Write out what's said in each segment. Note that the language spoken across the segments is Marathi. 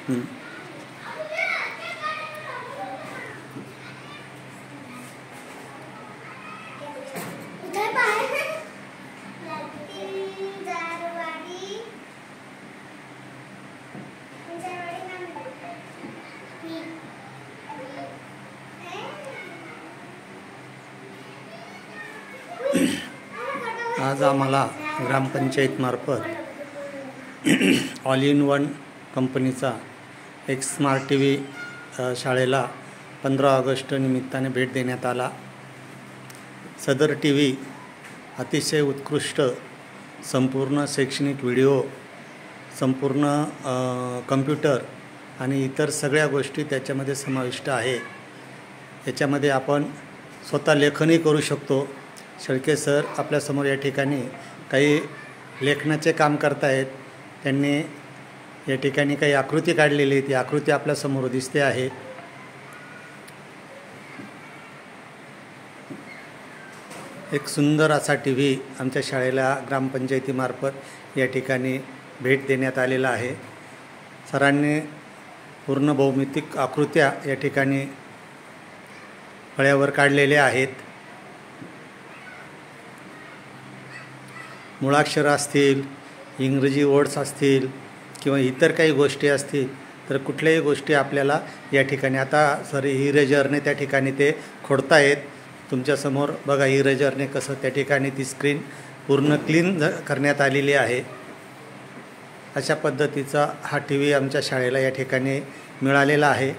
हम्म. आज आम्हाला ग्रामपंचायतमार्फत ऑल इन वन कंपनीचा एक स्मार्ट टी व्ही शाळेला 15 ऑगस्ट निमित्ताने भेट देण्यात आला। सदर टी व्ही अतिशय उत्कृष्ट संपूर्ण शैक्षणिक व्हिडिओ, संपूर्ण कम्प्युटर आणि इतर सगळ्या गोष्टी त्याच्यामध्ये समाविष्ट आहे। याच्यामध्ये आपण स्वतः लेखनही करू शकतो। शेळके सर आपल्यासमोर या ठिकाणी काही लेखनाचे काम करत आहेत। त्यांनी या ठिकाणी काही आकृती काढलेली आहे, ती आकृती आपल्यासमोर दिसते आहे। एक सुंदर असा टी व्ही आमच्या शाळेला ग्रामपंचायतीमार्फत या ठिकाणी भेट देण्यात आलेला आहे। सरांनी पूर्ण भौमितिक आकृत्या या ठिकाणी फळ्यावर काढलेल्या आहेत। मुळाक्षर असतील, इंग्रजी वर्ड्स असतील किंवा इतर काही गोष्टी असतील तर कुठल्याही गोष्टी आपल्याला या ठिकाणी आता सर इरेजरने त्या ठिकाणी ते खोडतायत। तुमच्यासमोर बघा इरेजरने कसं त्या ठिकाणी ती स्क्रीन पूर्ण क्लीन करण्यात आलेली आहे। अशा पद्धतीचा हा टी व्ही आमच्या शाळेला या ठिकाणी मिळालेला आहे।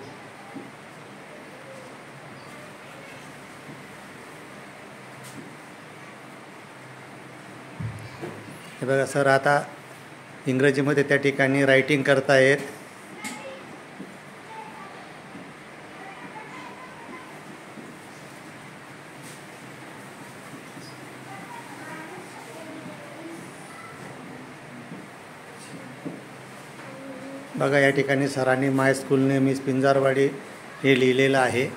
हे बघा सर आता इंग्रजीमध्ये त्या ठिकाणी रायटिंग करतायत। बघा या ठिकाणी सरांनी माय स्कूल नेम इज पिंजारवाडी हे लिहिलेलं आहे।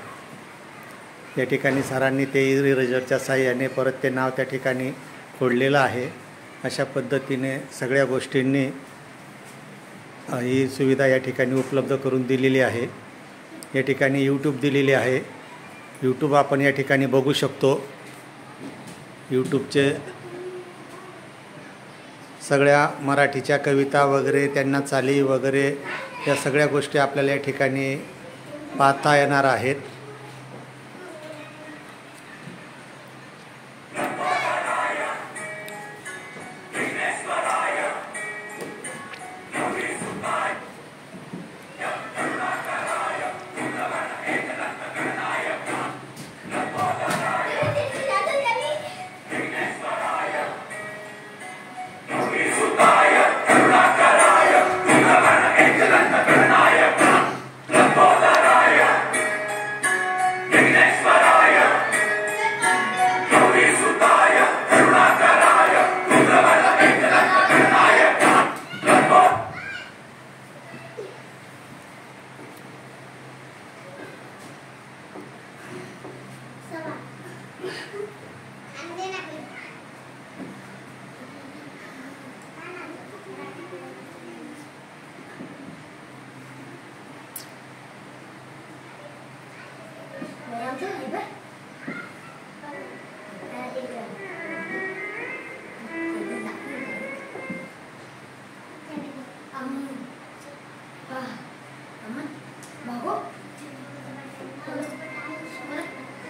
या ठिकाणी सरांनी ते इरेजरच्या साहाय्याने परत ते नाव त्या ठिकाणी खोडलेलं आहे। अशा पद्धतीने सगळ्या गोष्टींनी ही सुविधा या ठिकाणी उपलब्ध करून दिलेली आहे। या ठिकाणी यूट्यूब दिलेली आहे। यूट्यूब आपण या ठिकाणी बघू शकतो। यूट्यूबचे सगळ्या मराठीच्या कविता वगैरे, त्यांना चाली वगैरे या सगळ्या गोष्टी आपल्याला या ठिकाणी पाहता येणार आहेत।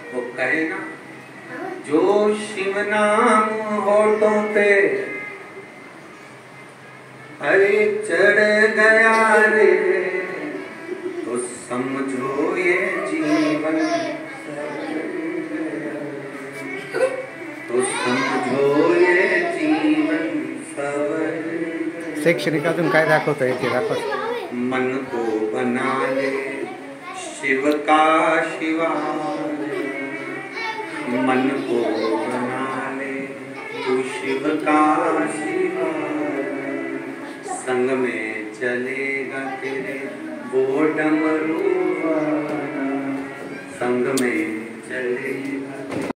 वो कहे ना जो शिव नाम होठों पे अरे चढ़ गया रे तो समझो ये जीवन तो समझो ये जीवन सवर। शैक्षणिक अजून काय दाखवता येते दाखव। मन को बना ले शिव का शिवालय, मन को बना ले तू शिव का शिवालय। संग में चलेगा तेरे वो डमरू वाला, संग में चलेगा।